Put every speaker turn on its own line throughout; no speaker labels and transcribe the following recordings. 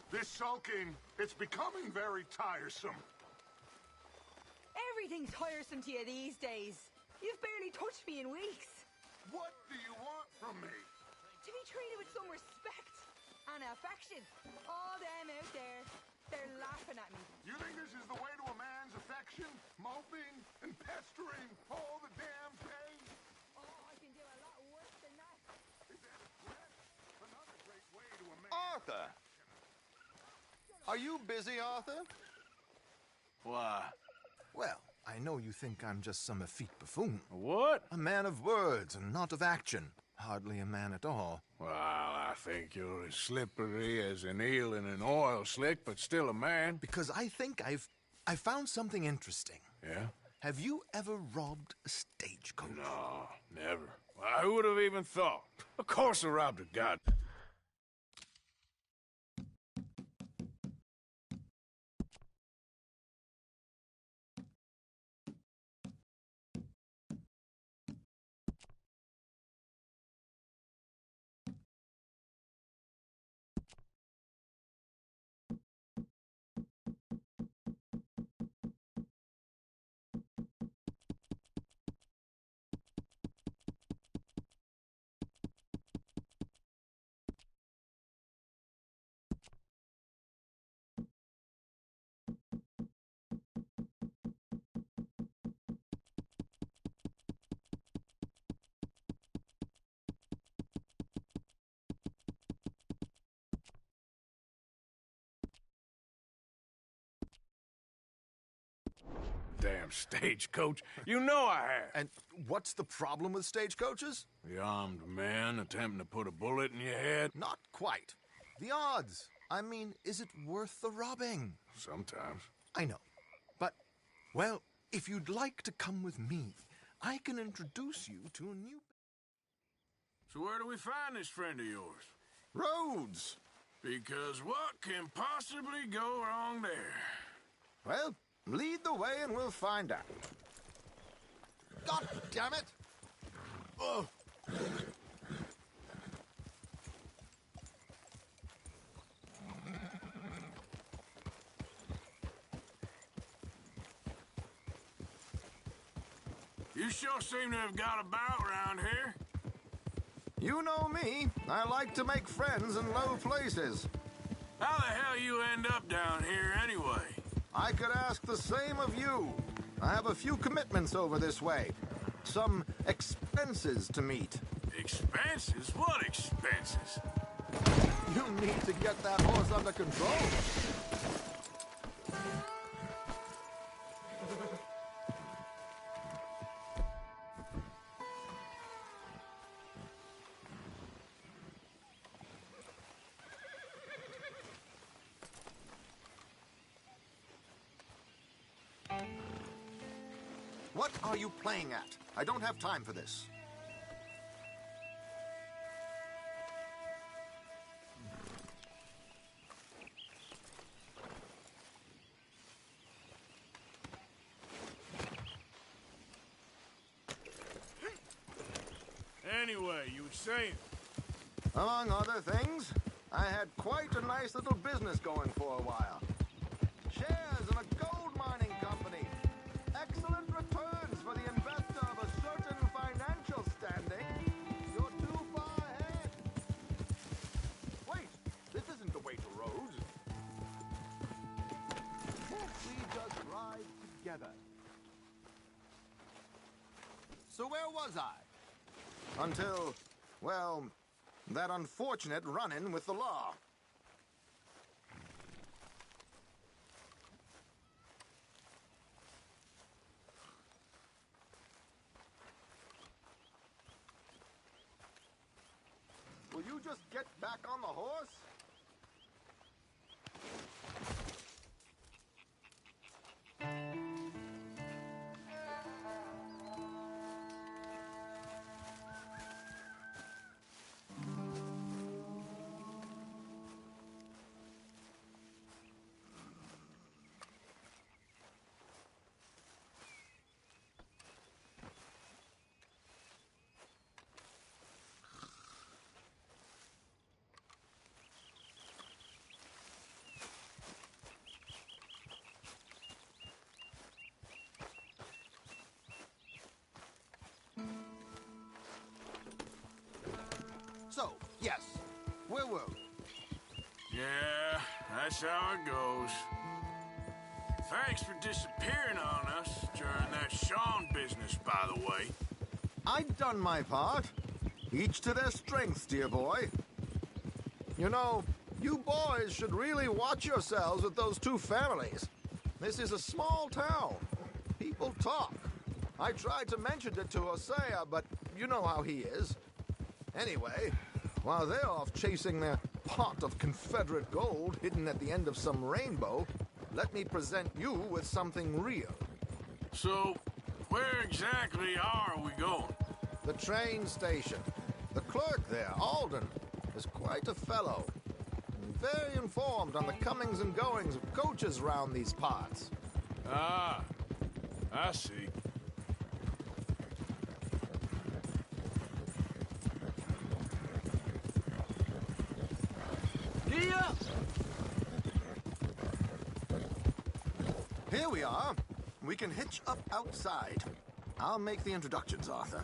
This sulking, it's becoming very tiresome.
Everything's tiresome to you these days. You've barely touched me in weeks.
What do you want from me?
To be treated with some respect and affection. All them out there, they're laughing at me.
You think this is the way to a man's affection? Moping and pestering all the damn day?
Oh, I can do a lot worse than that.
Is that a threat? Another great way to a man.
Arthur! Are you busy, Arthur?
Why?
Well, I know you think I'm just some effete buffoon.
What?
A man of words and not of action. Hardly a man at all.
Well, I think you're as slippery as an eel in an oil slick, but still a man.
Because I think I found something interesting.
Yeah?
Have you ever robbed a stagecoach?
No, never. Well, who would have even thought? Of course I robbed a god. Damn stagecoach. You know I have.
And what's the problem with stagecoaches?
The armed man attempting to put a bullet in your head?
Not quite. The odds. I mean, is it worth the robbing?
Sometimes.
I know. But, well, if you'd like to come with me, I can introduce you to a new...
So where do we find this friend of yours?
Roads!
Because what can possibly go wrong there?
Well, lead the way and we'll find out. God damn it! Oh.
You sure seem to have got about around here.
You know me. I like to make friends in low places.
How the hell you end up down here anyway?
I could ask the same of you. I have a few commitments over this way. Some expenses to meet.
Expenses? What expenses?
You need to get that horse under control. What are you playing at? I don't have time for this.
Anyway, you were saying?
Among other things, I had quite a nice little business going for a while. Shares in a gold mining company. Excellent returns for the investor of a certain financial standing. You're too far ahead. Wait, this isn't the way to Rhodes. Can't we just ride together? So where was I? Until, well, that unfortunate run-in with the law. Will you just get back on the horse? Yes. Woo-woo.
Yeah, that's how it goes. Thanks for disappearing on us during that Sean business, by the way.
I've done my part. Each to their strengths, dear boy. You know, you boys should really watch yourselves with those two families. This is a small town. People talk. I tried to mention it to Hosea, but you know how he is. Anyway, while they're off chasing their pot of Confederate gold hidden at the end of some rainbow, let me present you with something real.
So, where exactly are we going?
The train station. The clerk there, Alden, is quite a fellow. And very informed on the comings and goings of coaches round these parts.
Ah, I see.
Here we are. We can hitch up outside. I'll make the introductions, Arthur.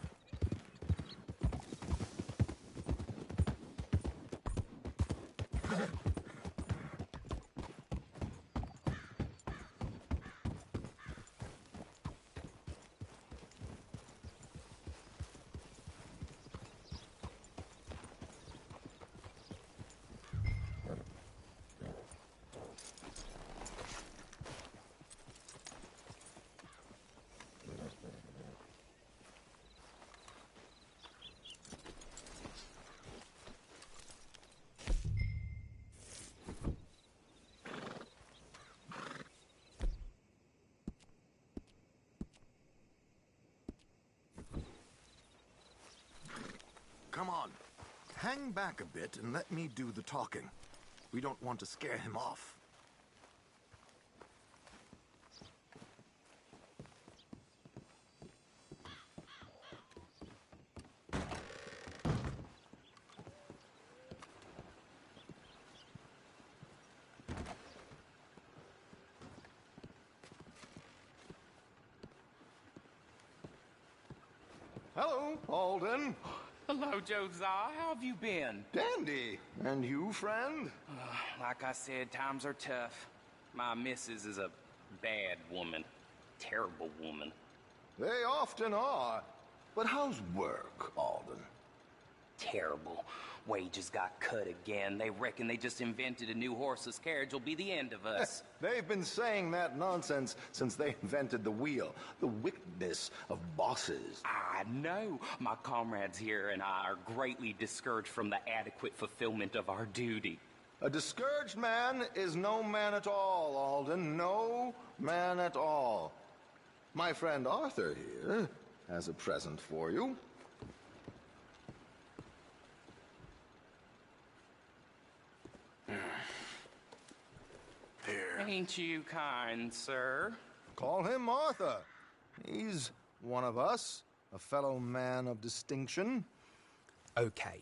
Come on. Hang back a bit and let me do the talking. We don't want to scare him off. Hello, Alden.
Hello, Josiah. How have you been?
Dandy. And you, friend?
Like I said, times are tough. My missus is a bad woman. Terrible woman.
They often are. But how's work, Alden?
Terrible. Wages got cut again. They reckon they just invented a new horseless carriage will be the end of us.
They've been saying that nonsense since they invented the wheel. The wickedness of bosses.
I know. My comrades here and I are greatly discouraged from the adequate fulfillment of our duty.
A discouraged man is no man at all, Alden. No man at all. My friend Arthur here has a present for you.
Here.
Ain't you kind, sir?
Call him Arthur. He's one of us, a fellow man of distinction.
Okay.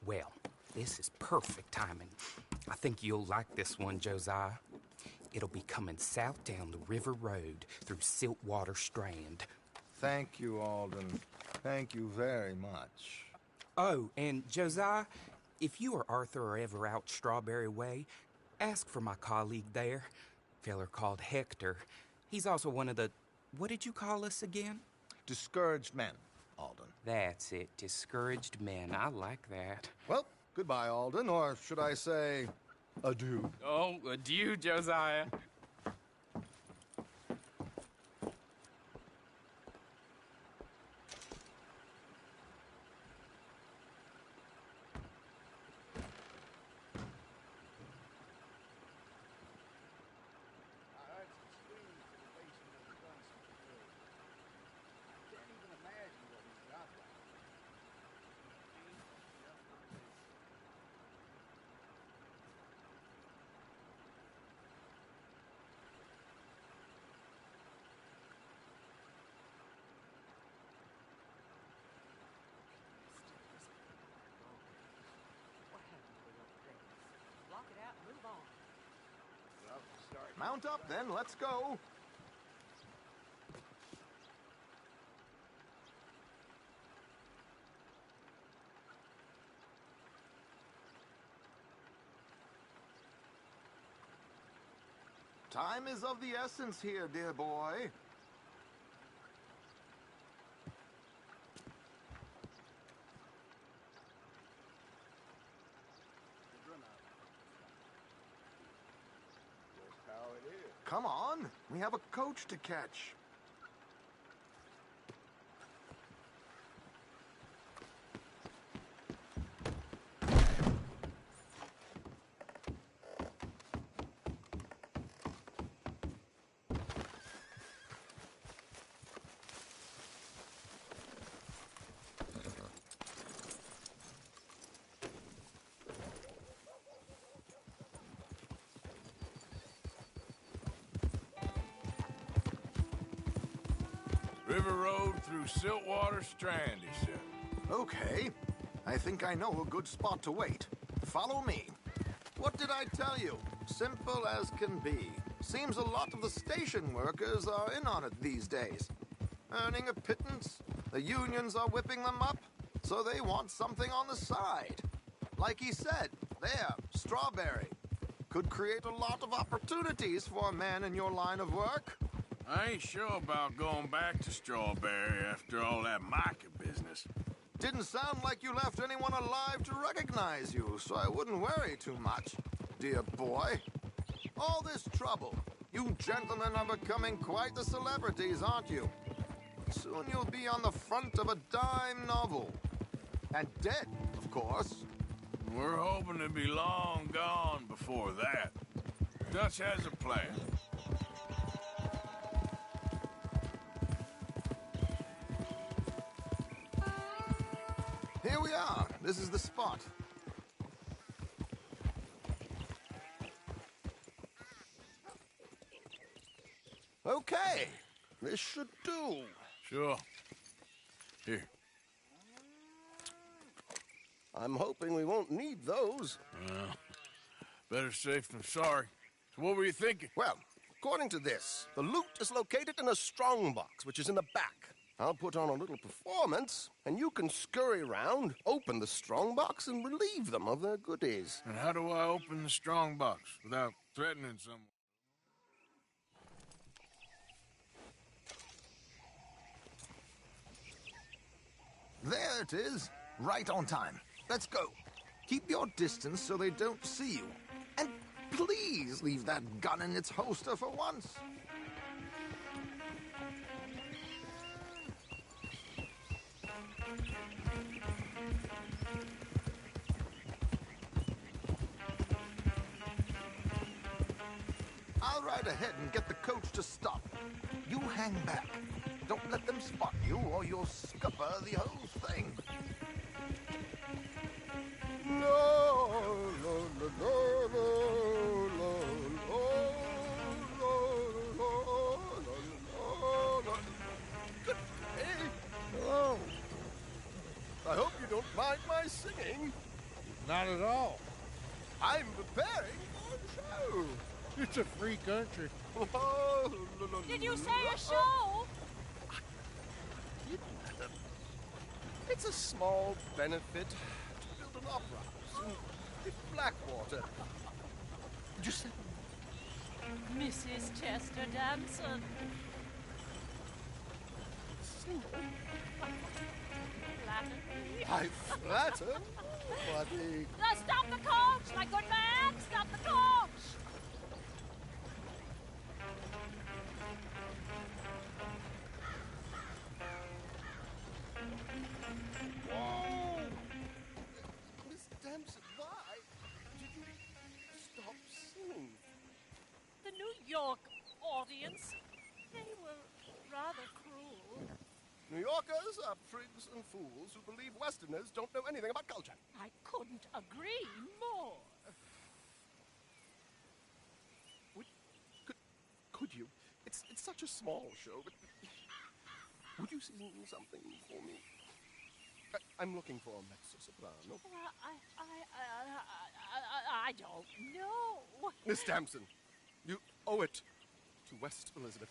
Well, this is perfect timing. I think you'll like this one, Josiah. It'll be coming south down the river road through Siltwater Strand.
Thank you, Alden. Thank you very much.
Oh, and Josiah, if you or Arthur are ever out Strawberry Way, ask for my colleague there, feller called Hector. He's also one of the... What did you call us again?
Discouraged men, Alden.
That's it, discouraged men. I like that.
Well, goodbye, Alden, or should I say, adieu.
Oh, adieu, Josiah.
Lock it out and move on.
Mount up, then. Let's go. Time is of the essence here, dear boy. Come on, we have a coach to catch.
River road through Siltwater Strand, he said.
Okay, I think I know a good spot to wait. Follow me. What did I tell you? Simple as can be. Seems a lot of the station workers are in on it these days. Earning a pittance, the unions are whipping them up, so they want something on the side. Like he said, there, Strawberry. Could create a lot of opportunities for a man in your line of work.
I ain't sure about going back to Strawberry after all that Micah business.
Didn't sound like you left anyone alive to recognize you, so I wouldn't worry too much, dear boy. All this trouble. You gentlemen are becoming quite the celebrities, aren't you? Soon you'll be on the front of a dime novel. And dead, of course.
We're hoping to be long gone before that. Dutch has a plan.
Here we are. This is the spot. Okay. This should do.
Sure. Here.
I'm hoping we won't need those.
Better safe than sorry. So what were you thinking?
Well, according to this, the loot is located in a strongbox, which is in the back. I'll put on a little performance, and you can scurry around, open the strongbox, and relieve them of their goodies.
And how do I open the strongbox without threatening someone?
There it is. Right on time. Let's go. Keep your distance so they don't see you. And please leave that gun in its holster for once. I'll ride ahead and get the coach to stop. You hang back. Don't let them spot you or you'll scupper the whole thing.
Good day. Hello. I hope you don't mind my singing.
Not at all.
I'm preparing for a show.
It's a free country.
Did you say a show?
It's a small benefit to build an opera house in Blackwater. Just
Mrs. Chester Damson. Flatter me.
I flatter nobody.
Stop the coach, my good man! Stop the coach!
Whoa! Miss Damson, why did you stop singing?
The New York audience, they were rather cruel.
New Yorkers are prigs and fools who believe Westerners don't know anything about culture.
I couldn't agree more.
Could you? It's such a small show, but would you sing something for me? I'm looking for a mezzo-soprano.
I don't know.
Miss Damson, you owe it to West Elizabeth.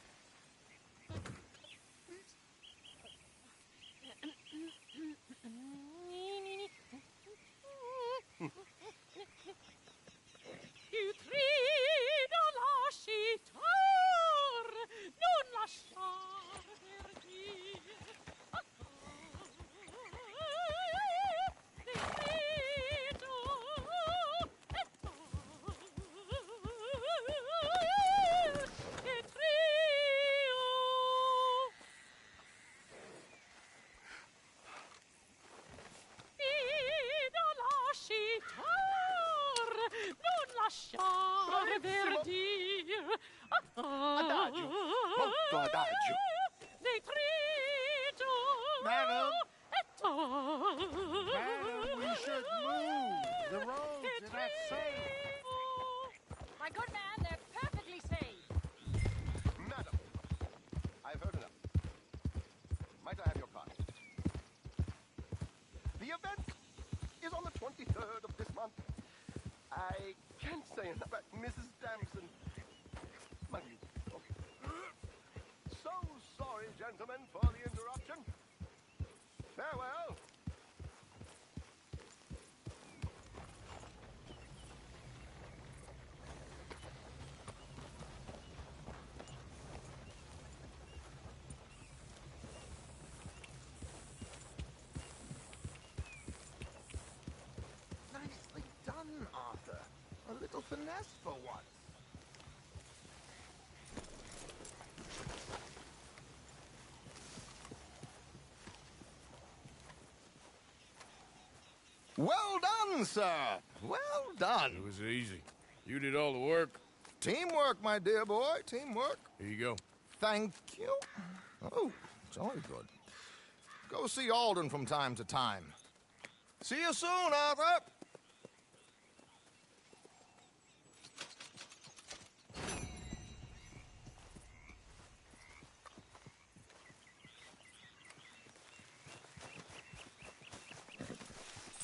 You $3 sheet lasciare verdir.
Adagio, molto adagio.
Detrito.
Madam.
Madam,
we should move. The roads are not safe.
My good man, they're perfectly safe.
Madam, I've heard enough. Might I have your card? The event is on the 23rd of this month. I can't say enough about Mrs. Damson. So sorry, gentlemen, for the interruption. Farewell.
Nicely done, Arthur. A little finesse for once. Well done, sir. Well done.
It was easy. You did all the work.
Teamwork, my dear boy. Teamwork.
Here you go.
Thank you. Oh, jolly good. Go see Alden from time to time. See you soon, Arthur.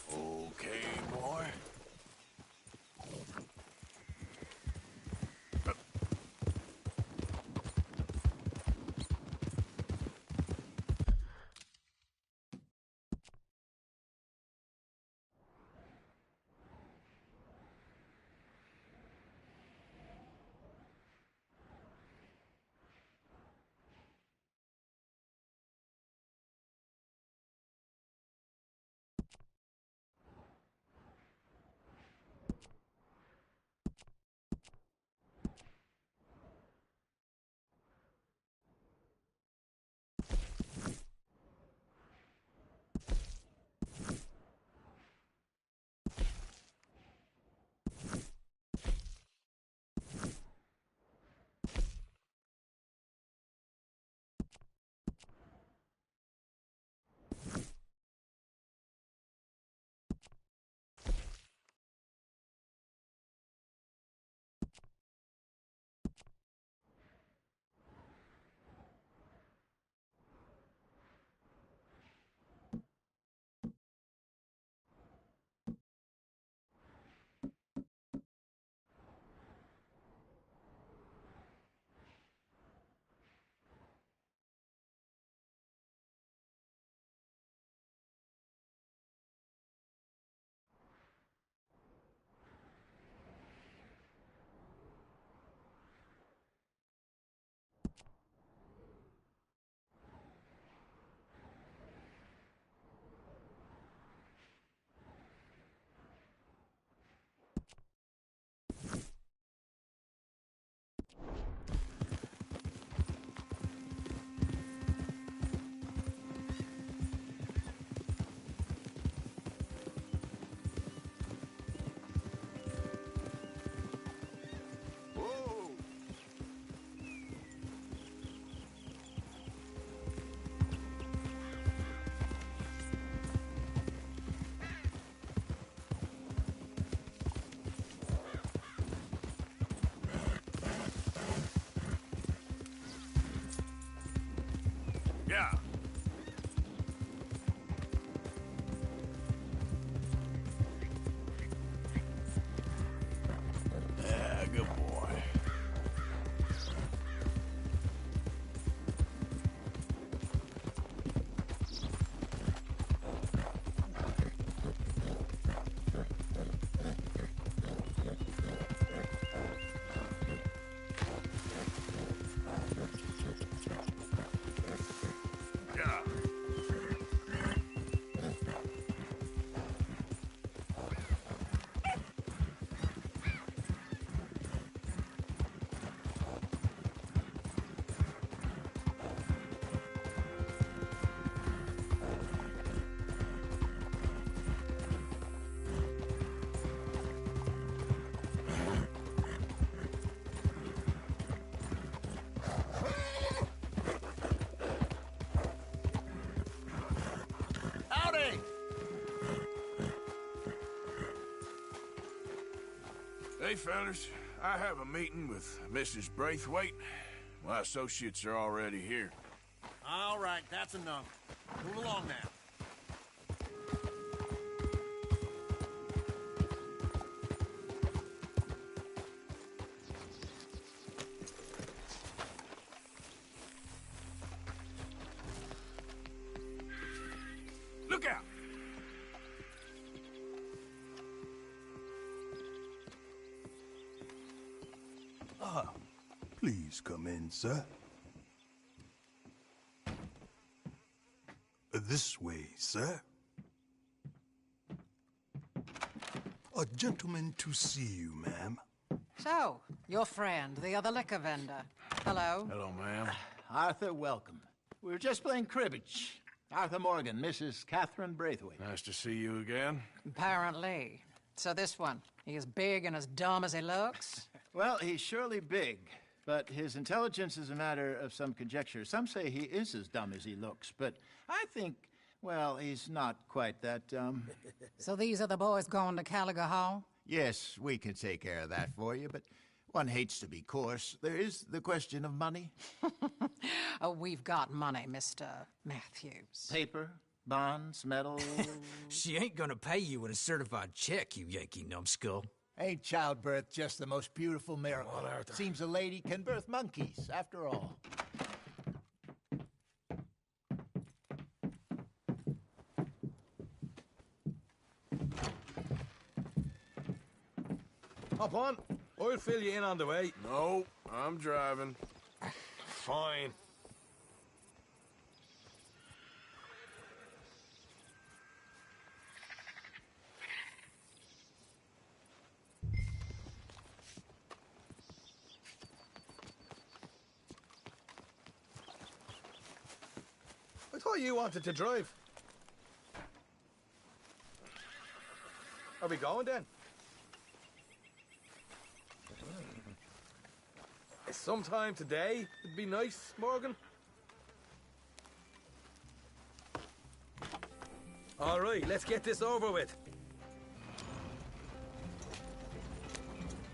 Okay, boy. Hey, fellas. I have a meeting with Mrs. Braithwaite. My associates are already here.
All right, that's enough. Move along now.
Look out!
Please come in, sir. This way, sir. A gentleman to see you, ma'am.
So, your friend, the other liquor vendor. Hello.
Hello, ma'am.
Arthur, welcome. We were just playing cribbage. Arthur Morgan, Mrs. Catherine Braithwaite.
Nice to see you again.
Apparently. So this one, he is big and as dumb as he looks?
Well, he's surely big, but his intelligence is a matter of some conjecture. Some say he is as dumb as he looks, but I think, well, he's not quite that dumb.
So these are the boys going to Gallagher Hall?
Yes, we can take care of that for you, but one hates to be coarse. There is the question of money.
Oh, we've got money, Mr. Matthews.
Paper, bonds, metal.
She ain't gonna pay you with a certified check, you Yankee numbskull.
Ain't childbirth just the most beautiful miracle?
Come on, Arthur.
Seems a lady can birth monkeys, after all.
Hop on. I'll fill you in on the way.
No, I'm driving.
Fine. I thought you wanted to drive. Are we going then? Sometime today would be nice, Morgan. All right, let's get this over with.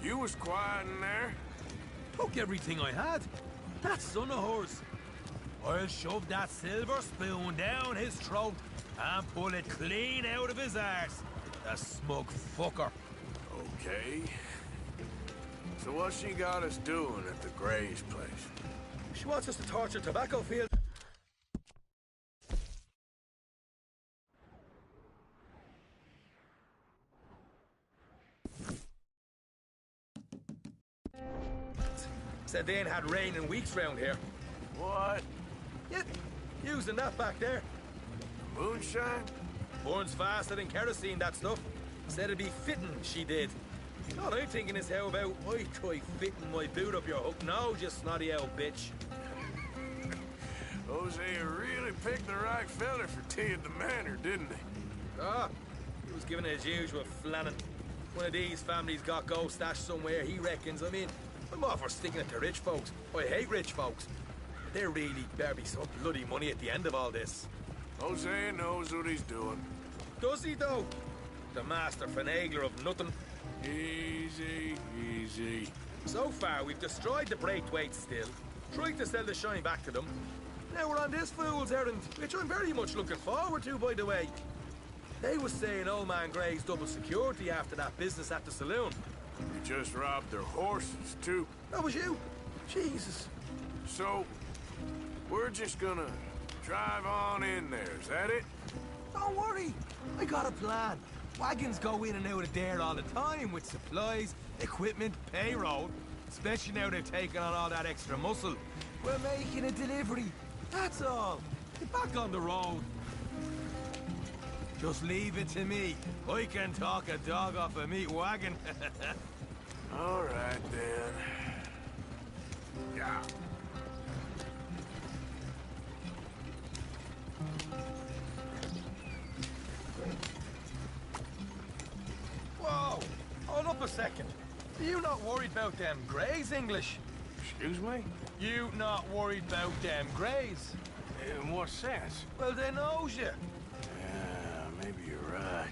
You was quiet in there.
Took everything I had. That son of hers. I'll shove that silver spoon down his throat and pull it clean out of his arse. The smug fucker.
Okay. So what's she got us doing at the Gray's place?
She wants us to torch a tobacco field. Said they ain't had rain in weeks round here.
What?
Yeah, using that back there.
Moonshine?
Burns faster than kerosene, that stuff. Said it'd be fitting, she did. All I'm thinking is how about I try fitting my boot up your hook now, you snotty old bitch.
Hosea really picked the right fella for tea at the manor, didn't he?
Ah, he was giving it his usual flannin'. One of these families got gold stashed somewhere, he reckons. I mean, I'm all for sticking it to rich folks. I hate rich folks. There really better be some bloody money at the end of all this.
Hosea knows what he's doing.
Does he, though? The master finagler of nothing.
Easy, easy.
So far, we've destroyed the Braithwaites still, tried to sell the shine back to them. Now we're on this fool's errand, which I'm very much looking forward to, by the way. They was saying old man Gray's double security after that business at the saloon.
You just robbed their horses, too.
That was you? Jesus.
So, we're just gonna drive on in there, is that it?
Don't worry. I got a plan. Wagons go in and out of there all the time with supplies, equipment, payroll. Especially now they've taken on all that extra muscle. We're making a delivery. That's all. Get back on the road. Just leave it to me. I can talk a dog off a meat wagon.
All right, then. Yeah.
Whoa! Hold up a second. Are you not worried about them Greys, English?
Excuse me?
You not worried about them Greys?
In what sense?
Well, they knows you.
Yeah, maybe you're right.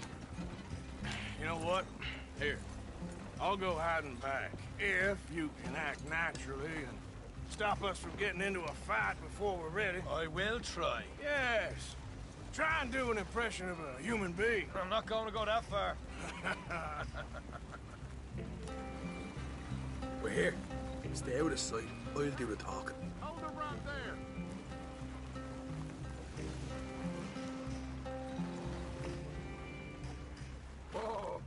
You know what? Here. I'll go hiding back, if you can act naturally and stop us from getting into a fight before we're ready.
I will try.
Yes. Try and do an impression of a human being.
I'm not going to go that far. We're here. Stay out of sight. I'll do the talking.
Hold it right there.
Oh.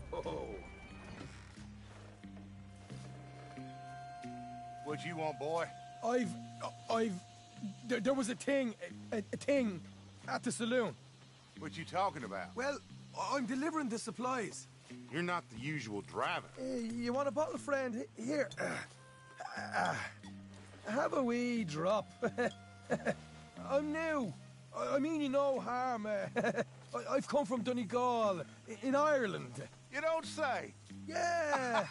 What you want, boy?
There was a thing at the saloon.
What you talking about?
Well, I'm delivering the supplies.
You're not the usual driver.
You want a bottle, friend? Here. Have a wee drop. I'm new. I mean you no harm. I've come from Donegal, in Ireland.
You don't say.
Yeah.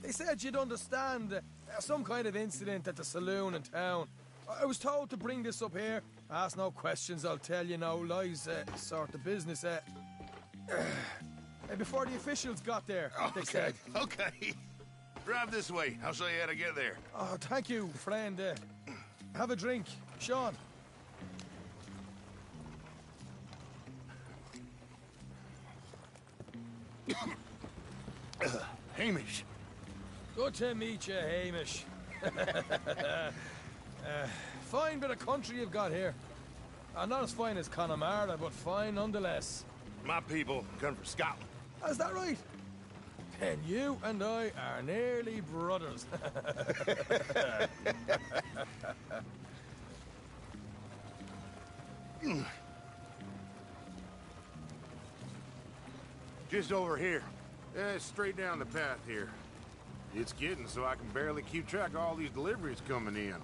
They said you'd understand. Some kind of incident at the saloon in town. I was told to bring this up here. Ask no questions, I'll tell you no lies, sort of business. Before the officials got there, they said.
Okay. Drive this way. I'll show you how to get there.
Oh, thank you, friend. Have a drink. Sean.
Hamish.
Good to meet you, Hamish. Fine bit of country you've got here. Not as fine as Connemara, but fine nonetheless.
My people come from Scotland.
Is that right? Then you and I are nearly brothers.
Just over here. Straight down the path here. It's getting so I can barely keep track of all these deliveries coming in.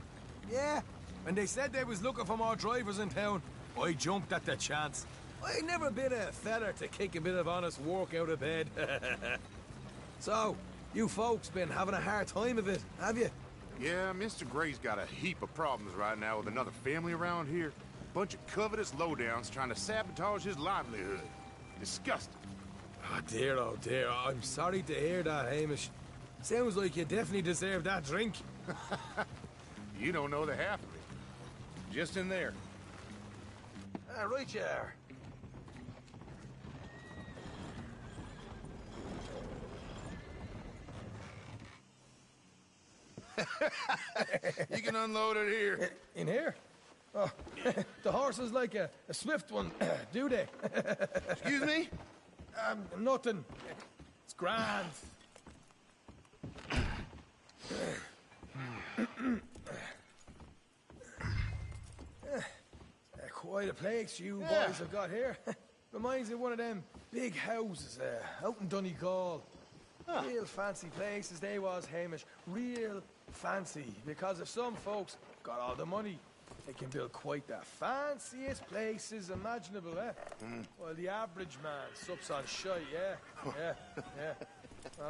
Yeah, when they said they was looking for more drivers in town, I jumped at the chance. I never been a feller to kick a bit of honest work out of bed. So, you folks been having a hard time of it, have you?
Yeah, Mr. Gray's got a heap of problems right now with another family around here. Bunch of covetous lowdowns trying to sabotage his livelihood. Disgusting.
Oh dear, I'm sorry to hear that, Hamish. Sounds like you definitely deserve that drink.
You don't know the half of it. Just in there.
Right you are.
You can unload it here.
In here? Oh, the horse is like a swift one, do they?
Excuse me?
Nothing. It's grand. Quite a place you boys have got here. Reminds me of one of them big houses out in Donegal. Real fancy places they was, Hamish. Real fancy. Because if some folks got all the money, they can build quite the fanciest places imaginable, Well, the average man sups on shite, yeah.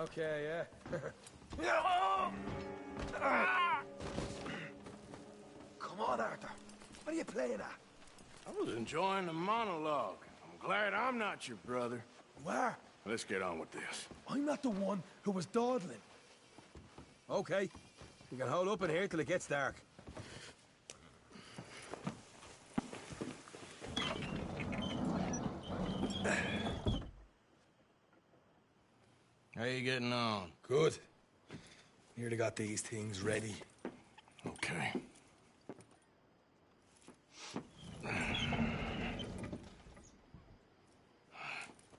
Okay, yeah. Come on, Arthur. What are you playing at?
I was enjoying the monologue. I'm glad I'm not your brother.
Where?
Let's get on with this.
I'm not the one who was dawdling. Okay. You can hold up in here till it gets dark.
How you getting on?
Good. Nearly got these things ready.
Okay.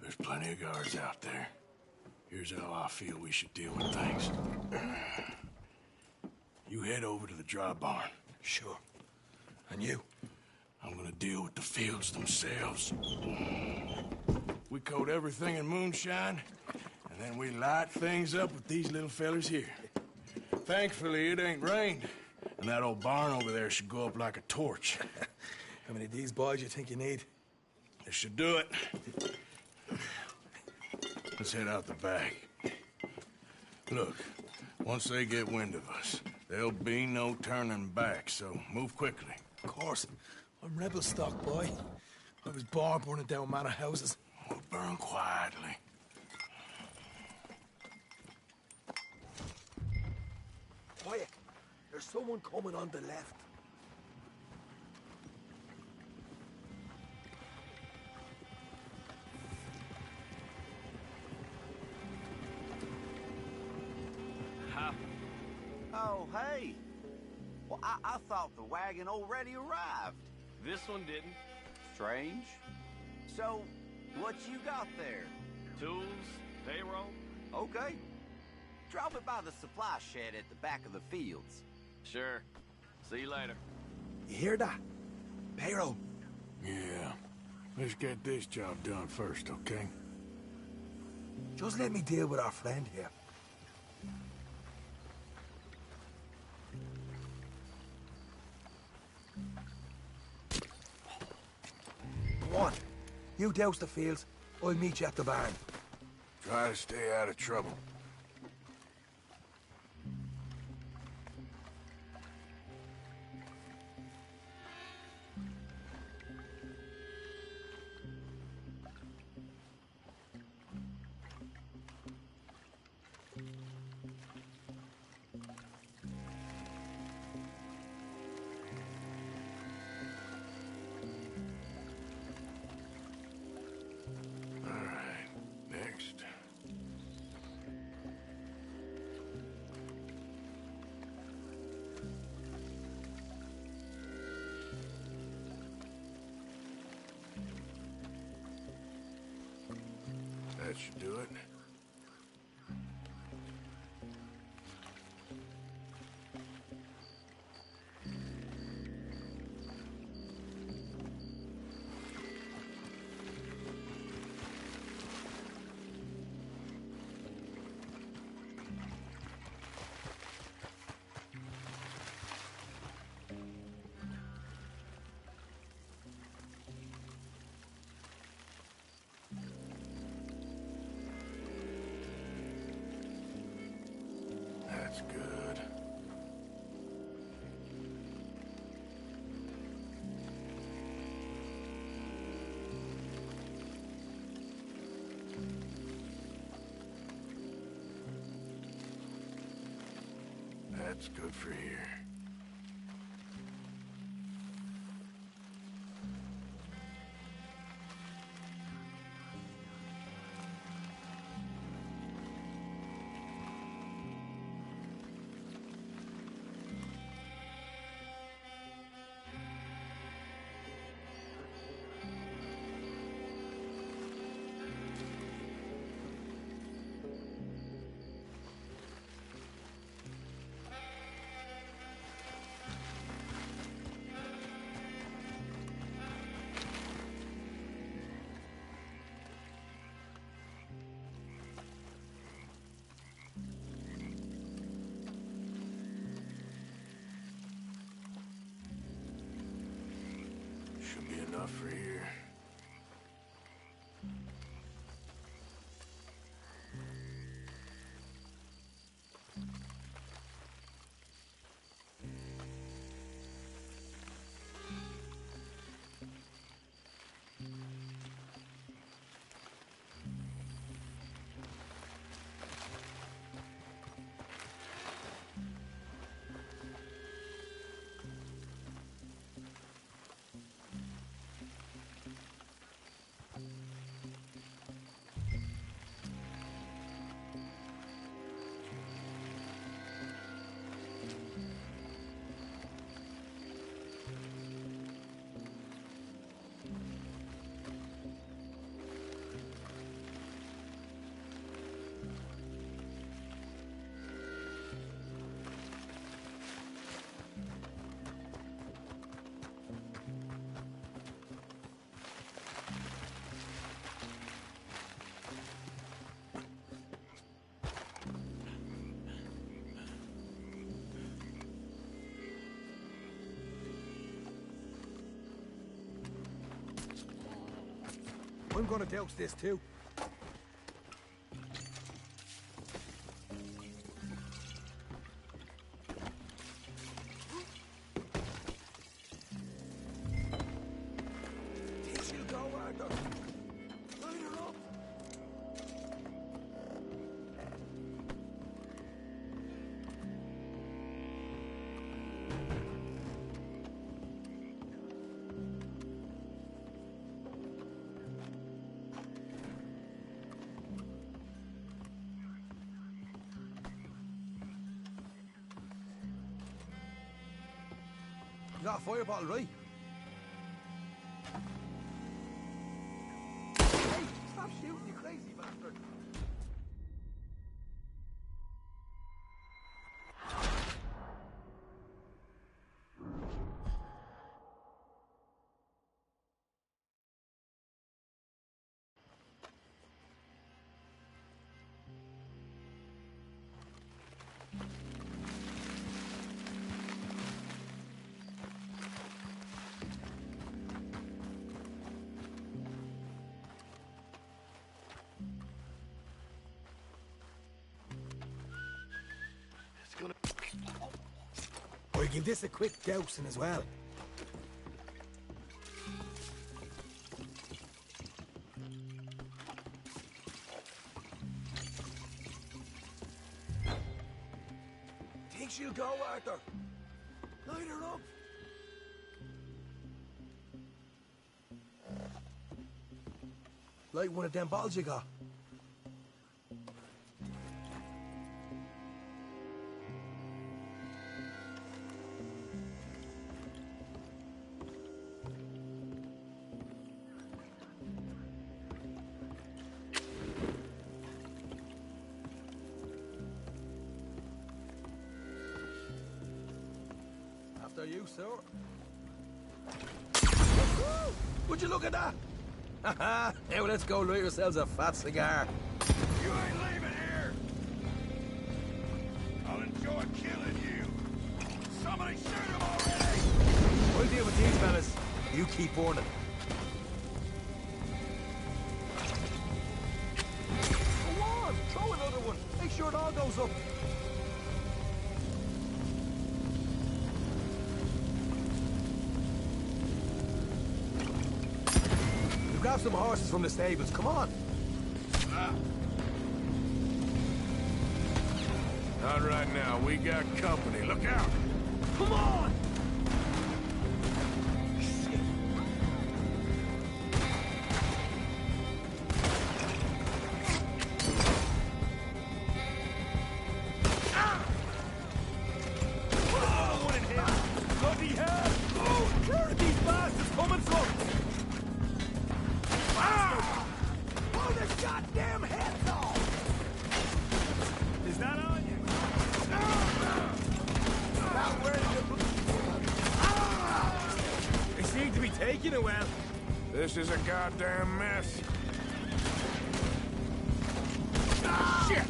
There's plenty of guards out there. Here's how I feel we should deal with things. You head over to the dry barn.
Sure. And you?
I'm gonna deal with the fields themselves. We coat everything in moonshine, and then we light things up with these little fellers here. Thankfully, it ain't rained, and that old barn over there should go up like a torch.
How many of these boys you think you need?
This should do it. Let's head out the back. Look, once they get wind of us, there'll be no turning back, so move quickly.
Of course. I'm rebel stock, boy. I was born burning down manor houses.
We'll burn quietly.
There's someone coming on the left.
Oh, hey. Well, I thought the wagon already arrived.
This one didn't.
Strange. So, what you got there?
Tools, payroll.
Okay. Drop it by the supply shed at the back of the fields.
Sure. See you later.
You hear that? Payroll.
Yeah. Let's get this job done first, okay?
Just let me deal with our friend here. Come on. You douse the fields. I'll meet you at the barn.
Try to stay out of trouble. That should do it. That's good. That's good for here. Should be enough for here.
I'm gonna douse this too. This you go, Arthur. Line her up. You got a fire bottle, right? Hey, stop shooting, you crazy bastard. Or give this a quick dousing as well. Think she'll go, Arthur? Light her up. Light one of them bottles you got. After you, sir. Would you look at that? Haha! Now let's go light yourselves a fat cigar.
You ain't leaving here! I'll enjoy killing you! Somebody shoot him already!
I'll deal with these fellas. You keep burning. Go on! Throw another one! Make sure it all goes up! Grab some horses from the stables, come on!
Not right now, we got company, look out!
Come on! Oh, one in here! Bloody hell! Oh, where are these bastards coming from? Blow their goddamn heads off! Is that on you? Not ready to... They seem to be taking it well.
This is a goddamn mess.
Shit!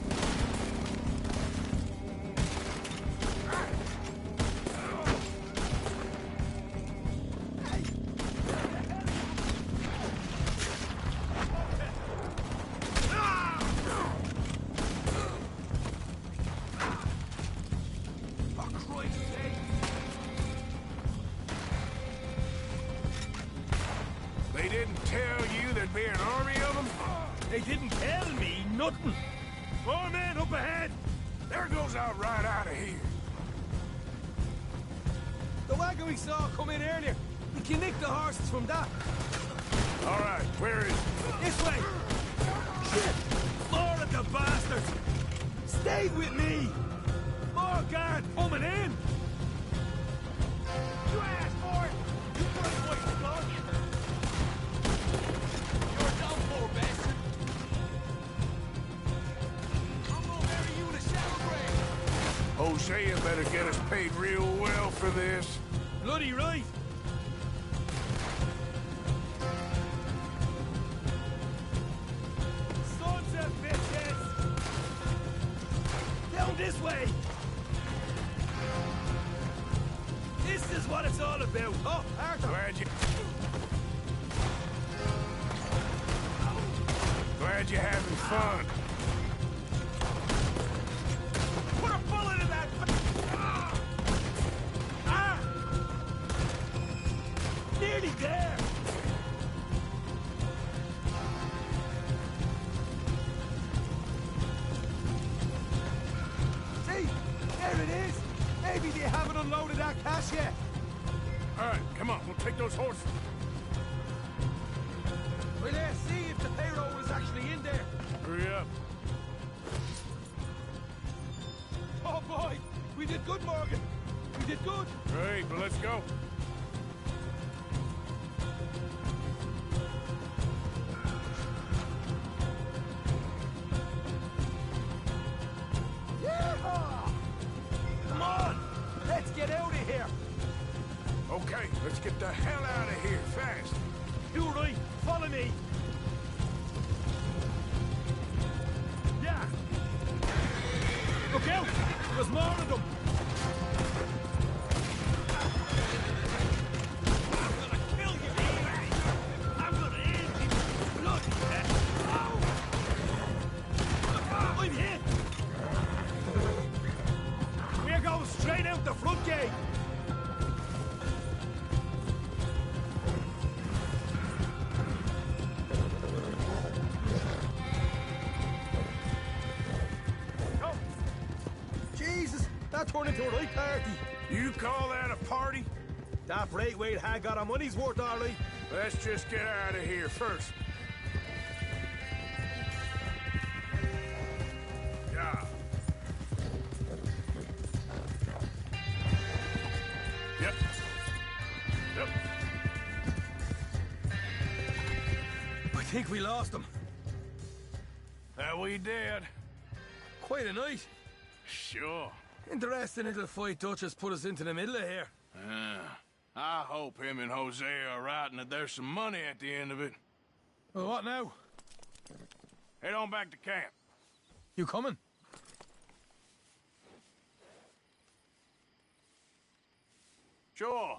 They didn't tell you there'd be an army of them?
They didn't tell me nothing. More men up ahead.
There goes out right out of here.
The wagon we saw come in earlier. We can nick the horses from that.
All right, where is it?
This way. Shit! More of the bastards. Stay with me. More guard coming in. You asked for it. You put it away, dog. You're done for, bastard. I'm gonna bury you in a shallow grave.
Hosea better get us paid real well for this.
Bloody right. Sons of bitches. Down this way. This is what it's all about. Oh, Arthur.
Glad you're having fun.
Put a bullet in that. Ah! Nearly there. See, there it is. Maybe they haven't unloaded that cash yet.
All right, come on, we'll take those horses.
Well, let's see if the payroll is actually in there.
Hurry up.
Oh boy, we did good, Morgan. We did good.
Great, but let's go.
get out of here.
Okay, let's get the hell out of here, fast.
You right, follow me. Yeah. Look out! There's more of them. I'm gonna kill you, I'm gonna end you. Bloody hell. I'm hit. We're going straight out the front gate. That turned into a right party.
You call that a party?
That Braithwaite had got our money's worth, all right.
Let's just get out of here first. Yeah. Yep. Yep.
I think we lost them.
That we did.
Quite a night.
Sure.
Interesting little fight Duchess put us into the middle of here.
I hope him and Jose are right and that there's some money at the end of it.
Well, what now?
Head on back to camp.
You coming?
Sure.